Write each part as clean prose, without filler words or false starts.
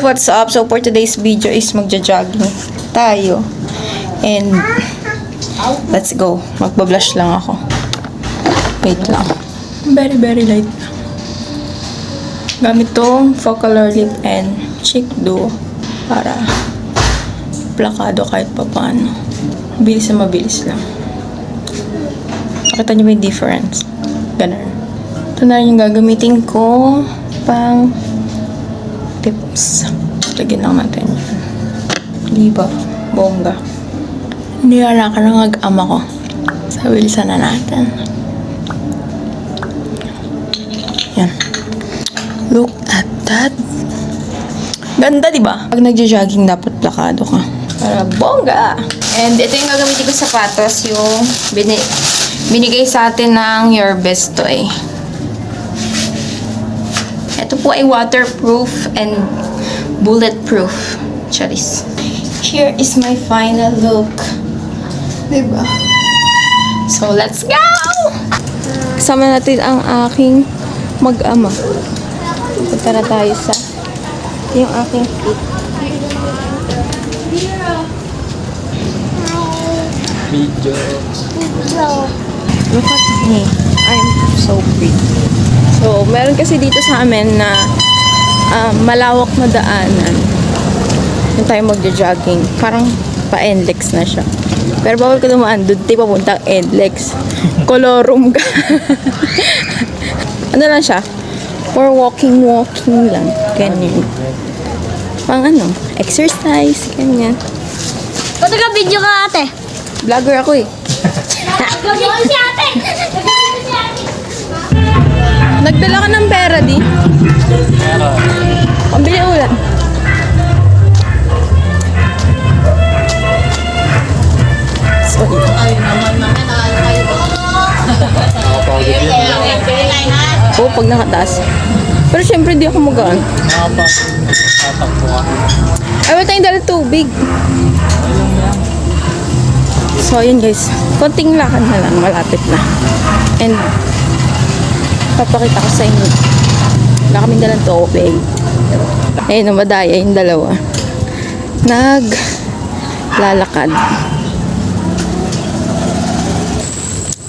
what's up? So for today's video is magja-jogging tayo. And let's go. Magba-blush lang ako. Wait lang. Very light. Gamit tong Focalor Lip and Cheek Duo para plakado kahit pa paano. Bilis na mabilis lang. Nakita niyo ba yung difference? Ganun. Ito na rin yung gagamitin ko pang tips. Lagyan lang natin yan. Diba? Bongga. Niyara ka ng ag-ama ko. So, bilisan na natin. Yan. Look at that. Ganda, diba? Pag nagja-jogging, dapat plakado ka. Para bongga! And ito yung gagamitin ko sapatos, yung binigay sa atin ng Your Best Toy. Ito po ay waterproof and bulletproof. Charis. Here is my final look. Diba? So, let's go! Kasama natin ang aking mag-ama. Punta na tayo sa yung aking feet. Video. Look at me. I'm so pretty. So, meron kasi dito sa amin na malawak na daanan. Doon tayo magja-jogging. Parang pa-NLEX na siya. Pero bawal ka dumaan. Doon tayo papuntang NLEX. Colorum ka. Ano lang siya? For walking lang. Ganyan. Pang ano? Exercise. Ganyan. Pati ka video ka ate. Vlogger ako eh. Gawin ko si ate. Gawin ko si ate. Nagdala ka ng pera di? Meron. Pambili ulan. Sorry. Ay naman namin Nakapagod yun. Oo, pag nakataas. Pero syempre di ako magaan. Tatakbo ka. Ay, wala tayong dala tubig. So, yun guys. Konting lakad na lang. Malapit na. And, papakita ko sa inyo. Wala kaming dalang tubig. Ayun, namadaya yung dalawa. Naglalakad.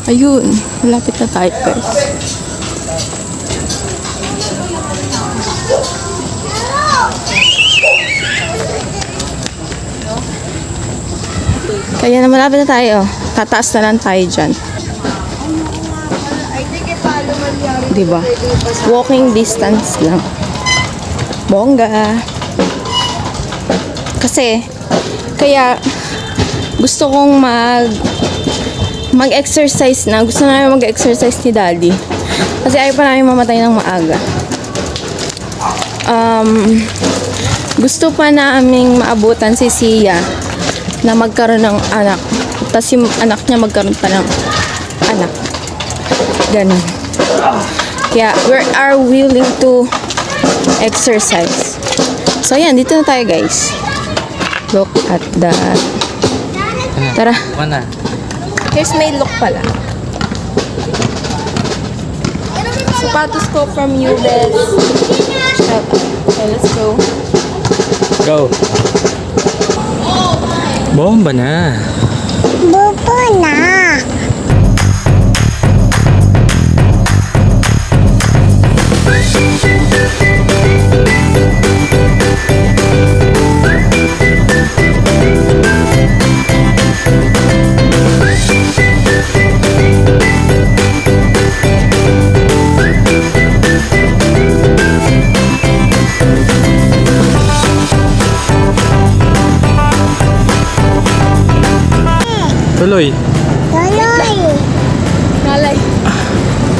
Ayun. Malapit na tayo guys. Kaya na malapit na tayo. Tataas na lang tayo dyan. Diba? Walking distance lang. Bongga. Kasi, kaya gusto kong mag-exercise na. Gusto namin mag-exercise ni Daddy. Kasi ayaw pa namin mamatay ng maaga. Gusto pa naming maabutan si Sia na magkaroon ng anak. Tapos yung anak niya magkaroon pa ng anak. Ganun. Kaya, we are willing to exercise. So, yan. Dito na tayo, guys. Look at that. Tara. Mana? Here's my look pala. Sapatos ko from UBS. Shout out. Okay, let's go. Go. Bomba na. Bubo na. Tuloy. Tuloy. Malay.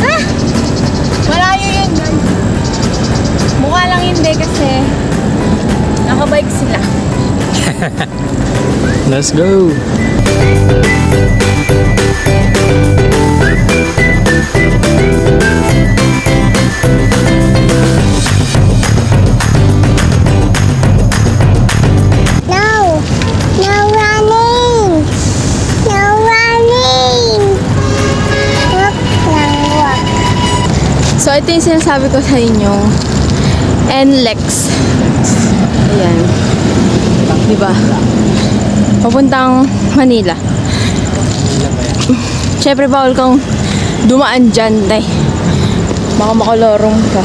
Ah! Malayo yun. Mukha lang hindi kasi nakabike sila. Let's go. No. No running. No running. Walk lang walk. So, ito yung sinasabi ko sa inyo. NLEX. Ayan. Diba? Papuntang Manila. Siyempre, bawal kang dumaan dyan, day. Baka makalorong ka.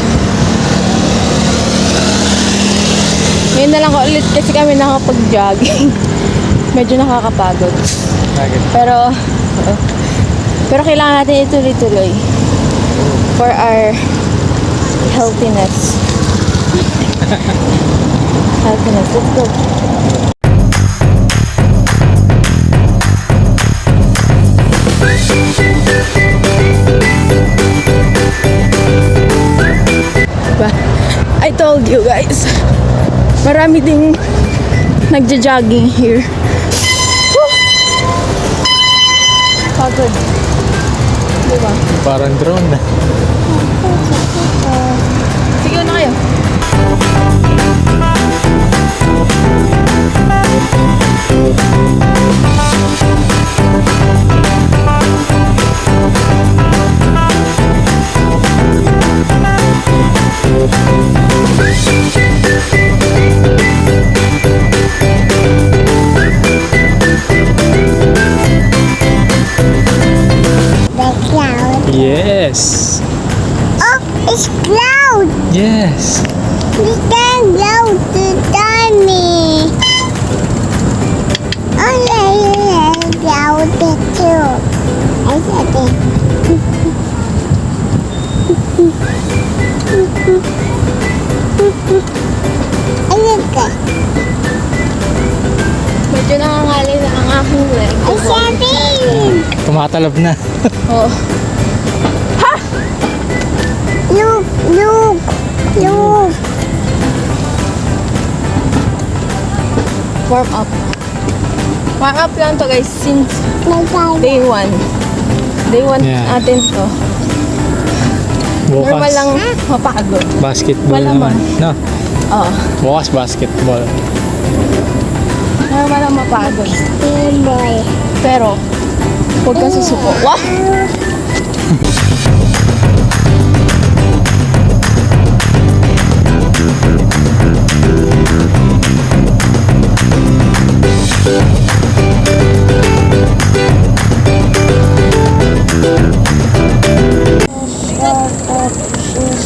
Ngayon na lang ulit kasi kami nakapag-jogging. Medyo nakakapagod. Pero kailangan natin ituloy-tuloy. For our healthiness. Healthiness. Let's go. Diba? I told you guys. Marami ding nagja-jogging here. Woo! Pagod. Diba? Parang drone na. Sige na kayo. The cloud. Yes. Oh, it's cloud. Yes. We can go to Tommy. Oh, yeah, cloud too. I said it. I look good. Medyo nangangali na ang aking leg. I said it. Tumatalab na. Oo. Look, look, look. Warm up. Warm up lang to guys since My God. day 1. Day 1 Yeah. natin to. Bukas. Normal lang mapagod. Basketball Malamang. naman. No. Oo. Bukas basketball. Normal lang mapagod. Boy. Pero, huwag kang susuko. Wah!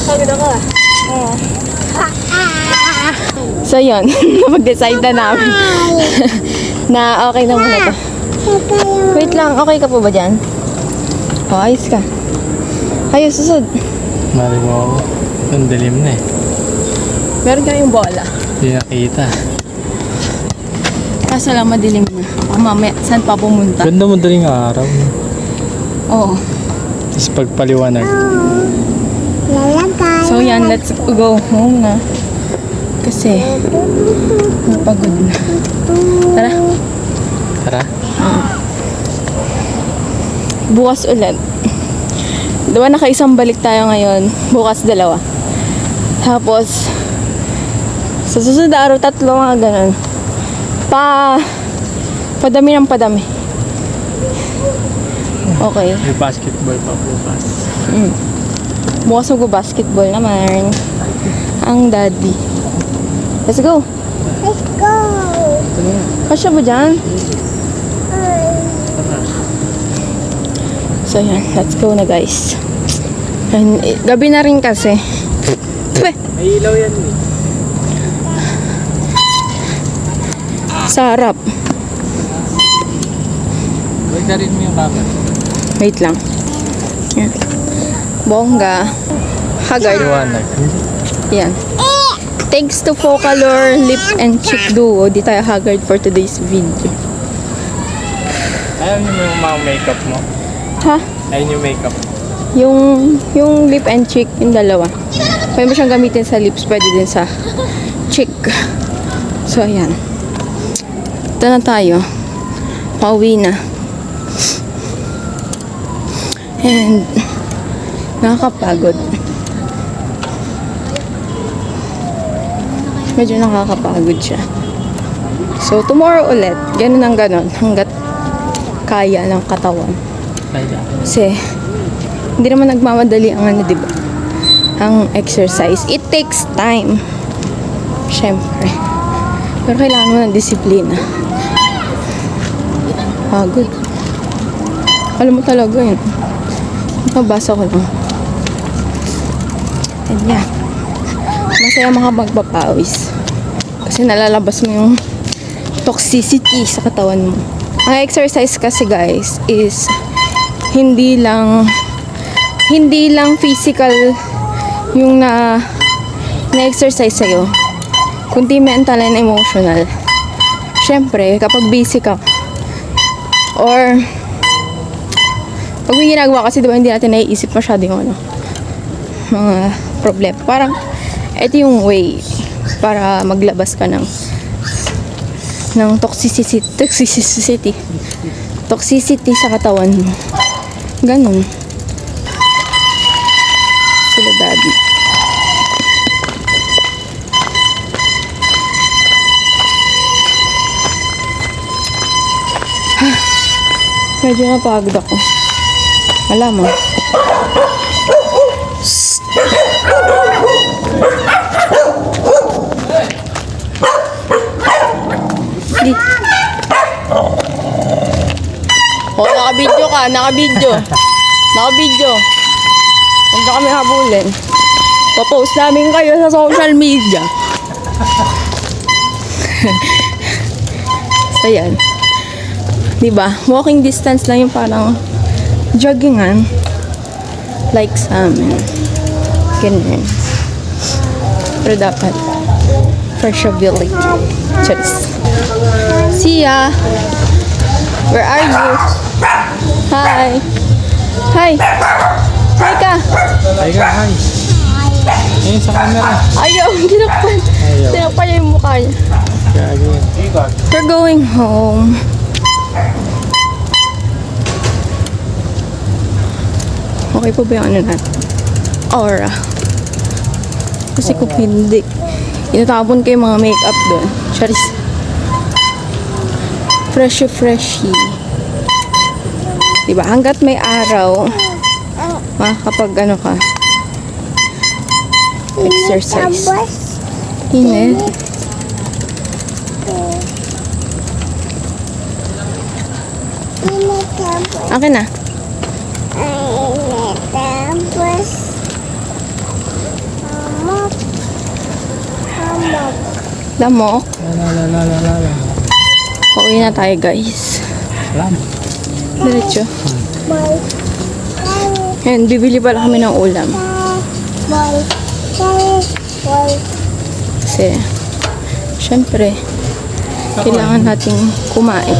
Pagod ako ah. So yun, napag-decide na namin na okay na muna to. Wait lang, okay ka po ba dyan? O, ayos ka. Ayos, susod. Mali mo ako. Ang dilim na eh. Meron kayong bola. Hindi nakita. Kaso lang madilim na. Baka mamaya, saan pa pumunta? Ganda mo daling araw. Oo. Tapos pagpaliwanag. Lalagay. So yan, let's go home na. Kasi, napagod na. Tara, Tara. bukas ulit. Diba nakaisang balik tayo ngayon. Bukas dalawa. Tapos, sa susunod na araw, 3 mga ganun. Padami ng padami. Okay. May basketball pa bukas. Bukas mag-basketball naman. Ang daddy. Let's go. Let's go. Kasya ba dyan? So yan, let's go na guys. And, gabi na rin kasi. Weh, May ilaw yan eh. sa harap. Huwag na rin mo yung camera. Wait lang. Yan. Bongga. Haggard. Liwanag. Yan. Thanks to Focalor Lip and Cheek Duo, di tayo haggard for today's video. Ayaw niyo yung mga makeup mo. Ha? Ayaw niyo makeup mo. Yung lip and cheek, yung dalawa. Pwede mo siyang gamitin sa lips, pwede din sa cheek. So, ayan. Ito na tayo. Pauwi na. And, nakakapagod. Medyo nakakapagod siya. So, tomorrow ulit. Ganun ang ganun. Hanggat kaya ng katawan. Kasi, hindi naman nagmamadali ang ano, diba? Ang exercise. It takes time. Siyempre. Pero kailangan mo ng disiplina. Pagod. Alam mo talaga yun. Mabasa ko lang. And yeah. Masaya magpapawis. Kasi nalalabas mo yung toxicity sa katawan mo. Ang exercise kasi guys is hindi lang physical yung na-exercise sa'yo, kundi mental and emotional. Syempre, kapag busy ka or pag may ginagawa kasi diba hindi natin naiisip masyado yung mga problema. Parang ito yung way para maglabas ka ng toxicity sa katawan mo. Ganun. Sila daddy. Medyo napagod ako. Alam mo. Di. Oh, naka-video ka. Naka-video. Huwag na kami habulin. Papost namin kayo sa social media. So, yan. Diba? Walking distance lang yung parang joggingan. Like sa amin. Ganyan. Pero dapat freshability. Cheers. See ya! Where are you? Hi! Hi! Hi ka! Hi ka, hi. Ayun sa camera. Ayaw! Tinakpan! Ayaw. Tinakpan niya yung mukha niya. Gagi. We're going home. Okay po ba yung ano natin? Aura. Kasi kung hindi, inatapon ko yung mga makeup doon. Charis. Freshy. Diba? Hanggat may araw, makakapag ano ka, exercise. Init. Akin na. Lamok. La. Pauwi na tayo guys. Alam. Diretso. Ayan, bibili pala kami ng ulam. Kasi, syempre, kailangan nating kumain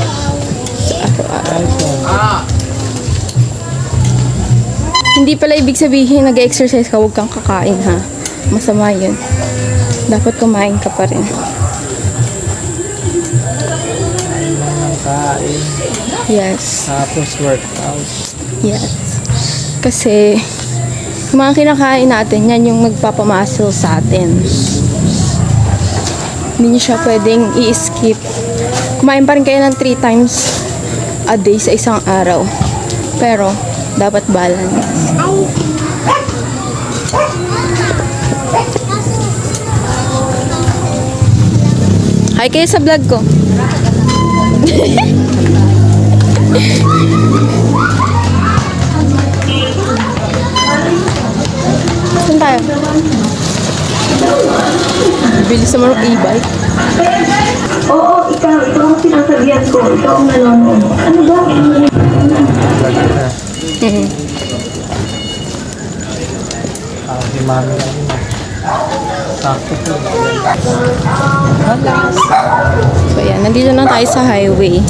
sa araw-araw. Hindi pala ibig sabihin nag-exercise ka, huwag kang kakain ha. Masama yun. Dapat kumain ka pa rin. Kain. Yes. Tapos workout. Yes. Kasi, yung mga kinakain natin, yan yung magpapamuscle sa atin. Hindi nyo siya pwedeng i-skip. Kumain pa rin kayo ng 3 times a day sa isang araw. Pero, dapat balance. Hi kayo sa vlog ko. Saan tayo? Bilis naman ng e-bike. Oo, ikaw ang sinasabihan ko. Ikaw ang nanonood. Ano ba? Si mami lang yun. Sakto po. So yan, nandito na tayo sa highway.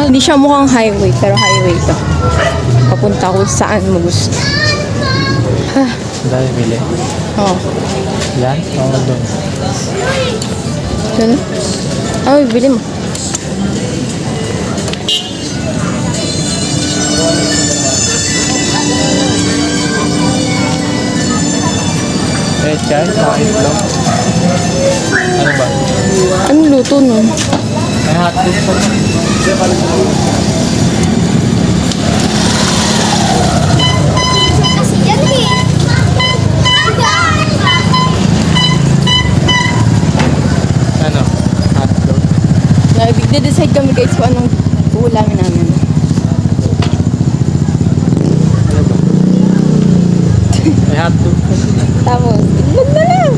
Hindi siya mukhang highway, pero highway to. Papunta kung saan mo gusto. Dahil bili. Oh. Yan? Oo, doon. Doon? Oh, bili mo. Chay, mga itlog. Ano ba? Anong luto nun? May hotdog pa. Kasi yan eh. Nagde-decide kami guys kung anong ulamin namin. May hotdog pa sila. Tapos, itlog na lang.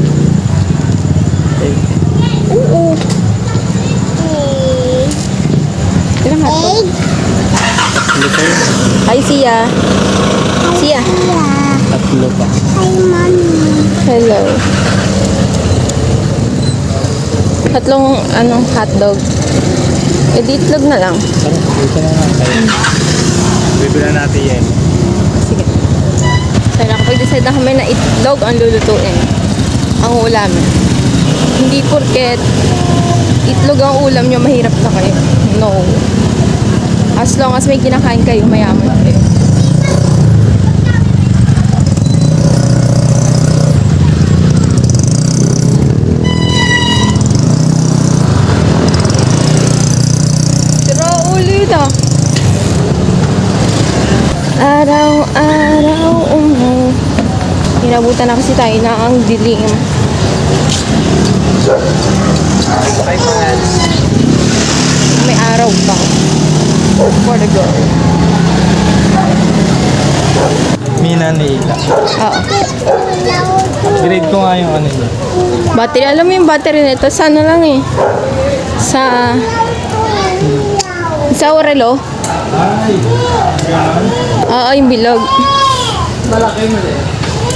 Oo. Ilang hotdog? Tatlo pa yun. Hi, Sia. Sia. Tatlo pa. Hello. Tatlong, hotdog. Eh, di itlog na lang. Tara, dito na lang tayo. Bibila natin yan. Sige. So, nakapag-decide na kami na itlog ang lulutuin. Ang ulamin. Hindi porket itlog ang ulam nyo, mahirap na kayo. No. As long as may kinakain kayo, mayaman kayo. Sira ulit ah. Araw-araw Inabutan na kasi tayo na ang dilim. Hi, friends. May araw pa. For the girl. Mina Nila. Oo. Grade ko nga yung ano niya. Battery. Alam mo yung battery nito? Sa ano lang eh. Sa Orelo. Ay, ganun. Oo, yung bilog. Malaki mo din.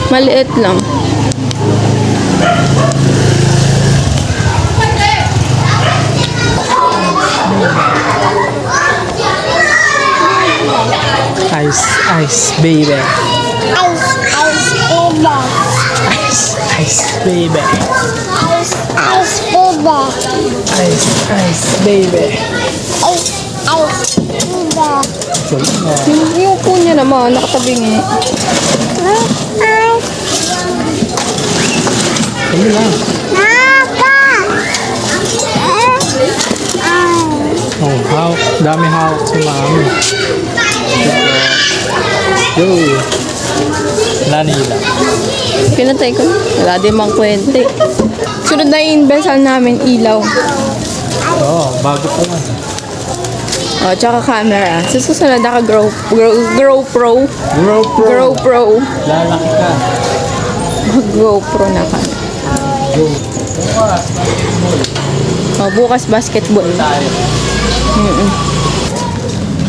Maliit lang. Ice, baby. Ice, baby. Ice, baby. Yung po niya naman, nakatabing eh. Ano lang? Oh, hawak. Dami hawak sa mami. Yo. Lanila. Pinatay ko. Wala din mang kwente. Sunod na yung inbesal namin, ilaw. Oo, bago pa lang. O, tsaka camera. Sa susunod naka GoPro. GoPro. Lalaki ka. GoPro na ka. Go. O, bukas basketball. Tayo.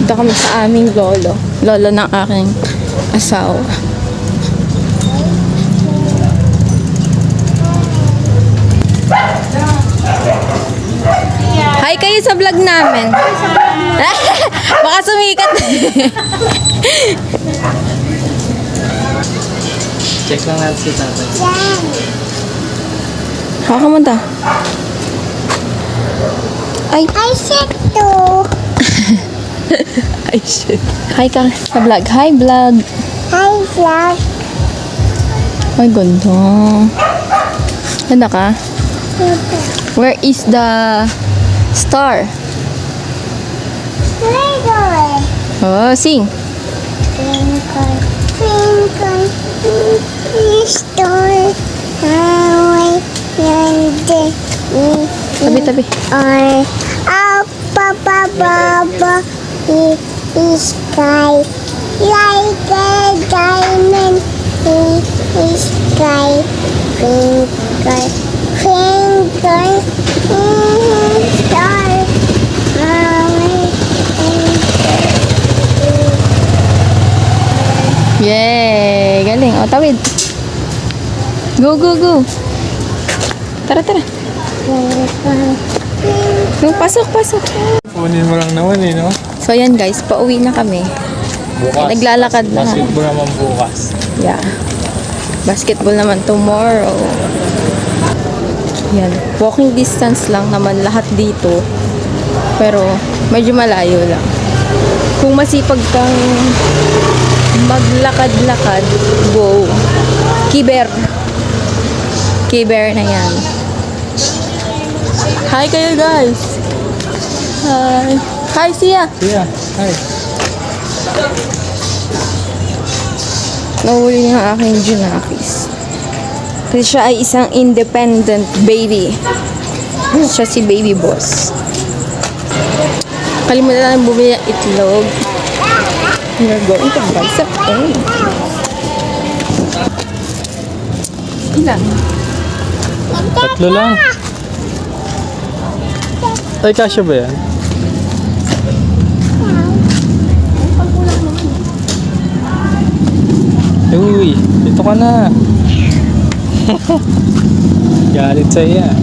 Dito kami sa aming lolo. Lolo ng aking asawa. Hi kayo sa vlog namin. Baka sumikat. Check lang natin si tatay. Kakamunta. Ay. Ay, shit. Hi ka sa vlog. Hi, vlog. Ay, ganda. Ganda ka? Where is the star? Oh, sing. Tabi. Baba, sky, like a diamond, sky, finger, star, Yay! Galing. O, tawid. Go. Tara. Pasok. Kunin mo lang naman eh, no? So, yan guys. Pauwi na kami. Bukas. Naglalakad na. Basketball naman bukas. Yeah. Basketball naman tomorrow. Yan. Walking distance lang naman lahat dito. Pero, medyo malayo lang. Kung masipag kang maglakad-lakad, go. Kiber na yan. Hi kayo guys. Hi Sia. Yeah, hi. Nahuli niya ang aking Junakis. Kasi siya ay isang independent baby. Siya si baby boss. Kalimutan natin bumili ng itlog. We're going to buy some eggs. Ilan? Tatlo lang. Ay, kasya ba yan? Uy, dito ka na. Galit sa'yo yan.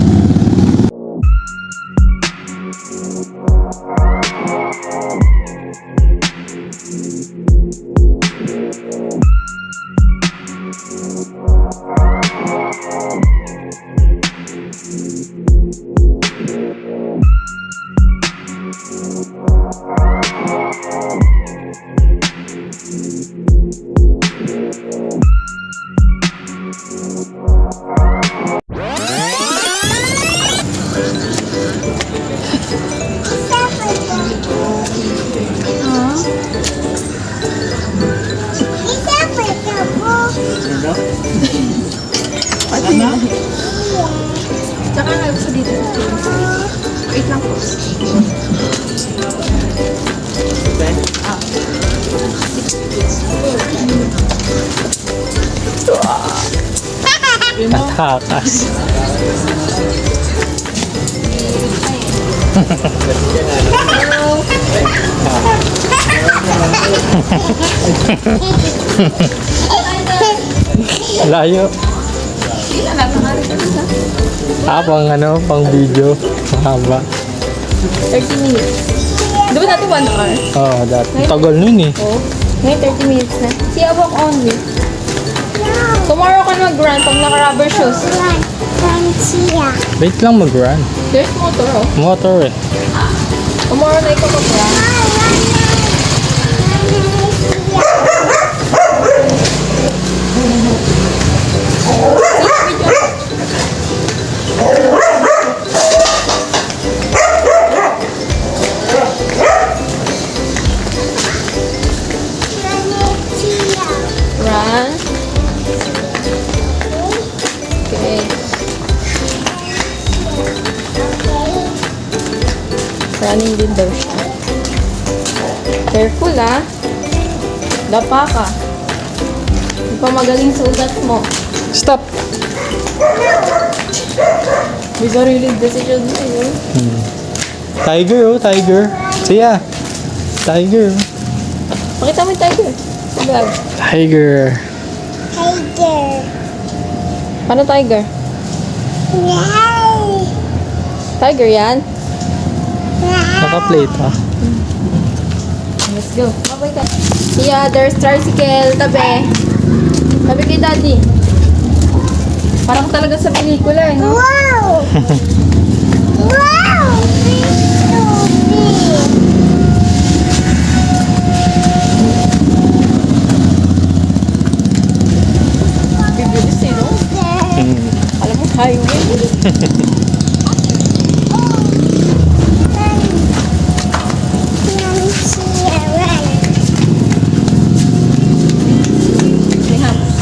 Tsaka nga gusto dito. Wait lang po. Takas. Layo. Pang ano, pang video. Mahaba. 30 minutes. Di ba dati 1 hour? Oo, dati. Tagal nun eh. Oo. Ngayon 30 minutes na. Si Awak only. Tomorrow ka na mag-run pag naka-rubber shoes. Wait lang mag-run. There's motor oh. Motor eh. Tomorrow na ikaw mag-run. Run. Okay. Running din daw siya. Careful ah. Dapa ka. Hindi pa magaling sa ugat mo. Stop! May sarili decision na yun. Tiger oh, tiger. Siya. Tiger. Pakita mo yung tiger. Sa vlog. Tiger. Paano tiger? Tiger yan? Naka-plate ha. Let's go. Babay ka. Yeah, there's tricycle. Tabi. Tabi kay daddy. Parang talaga sa pelikula eh, no? Wow! Wow! Bibilis eh, no? Alam mo, highway. May hams.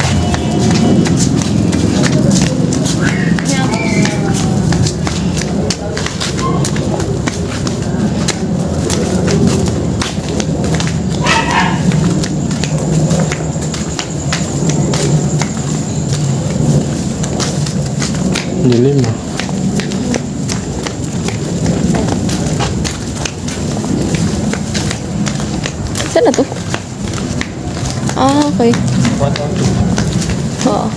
Dilim ah. Saan na to? Ah, okay. Oo.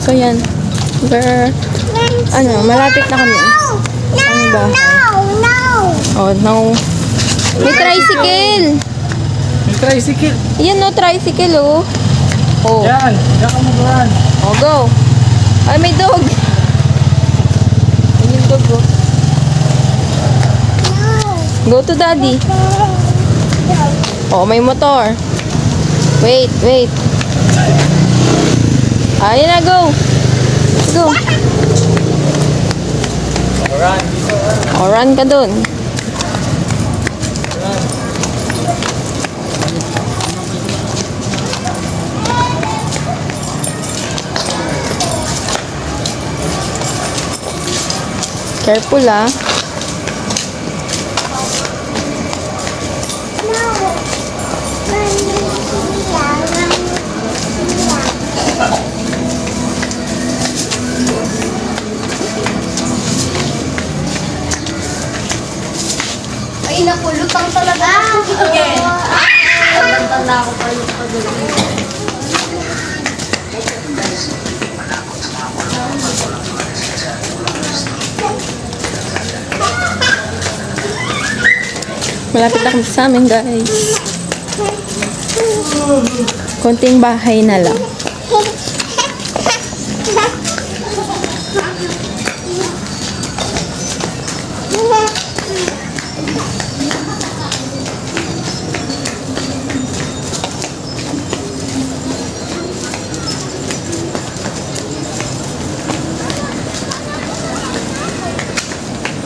So, yan. So, yan. Ano, malapit na kami. Ano ba? Oh, no. May tricycle! May tricycle. Yan no, tricycle oh. Oh. Yan. Diyan ka mag-run. Oh, go. Ay, may dog. Ayun yung dog oh. Go to daddy. Oh, may motor. Wait, wait. Ayun na, go. Let's go. Oh, run ka dun. Careful ah. Ay, naku, lutang talaga. Yes. Tanda ako pa yung pag-ibig. Malapit na kami sa amin, guys. Konting bahay na lang.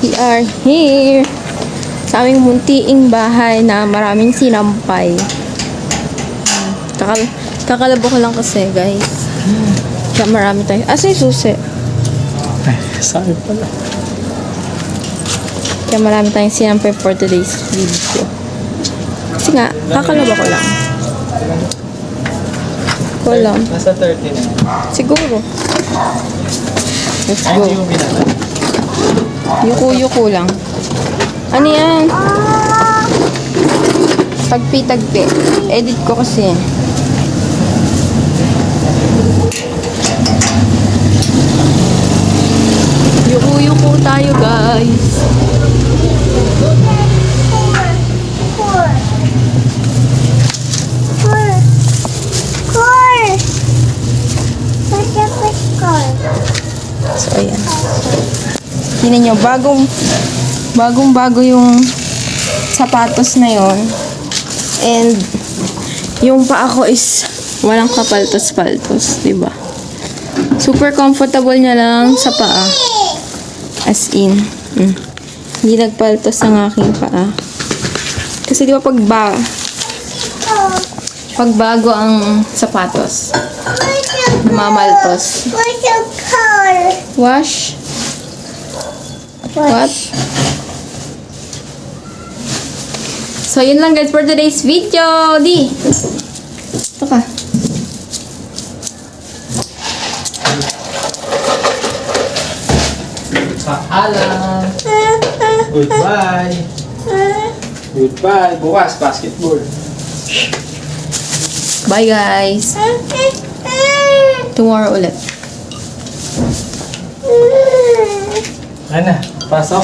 We are here sa aming muntiing bahay na maraming sinampay. Kakalabo ko lang kasi, guys. Kaya marami tayo. Asa yung susi? Ay, sabi pala. Kaya marami tayong sinampay for today's video. Kasi nga, kakalabo ko lang. Ko lang. Nasa 30 na. Siguro. Let's Ay, go. hindi mo binala. Yuko-yuko lang. Ano yan? Tagpi-tagpi. Edit ko kasi. Yuko-yuko tayo, guys. So, ayan. Tingnan nyo, bagong-bago yung sapatos na yon. And, yung paa ko is walang kapaltos-paltos, diba? Super comfortable niya lang sa paa. As in, hindi nagpaltos ang aking paa. Kasi diba pag bago ang sapatos, namamaltos. Wash? What? So, yun lang guys for today's video. Di! Ito ka. Paalam. Goodbye. Goodbye. Bukas, basketball. Bye guys. Tomorrow ulit. Ano? Pasok.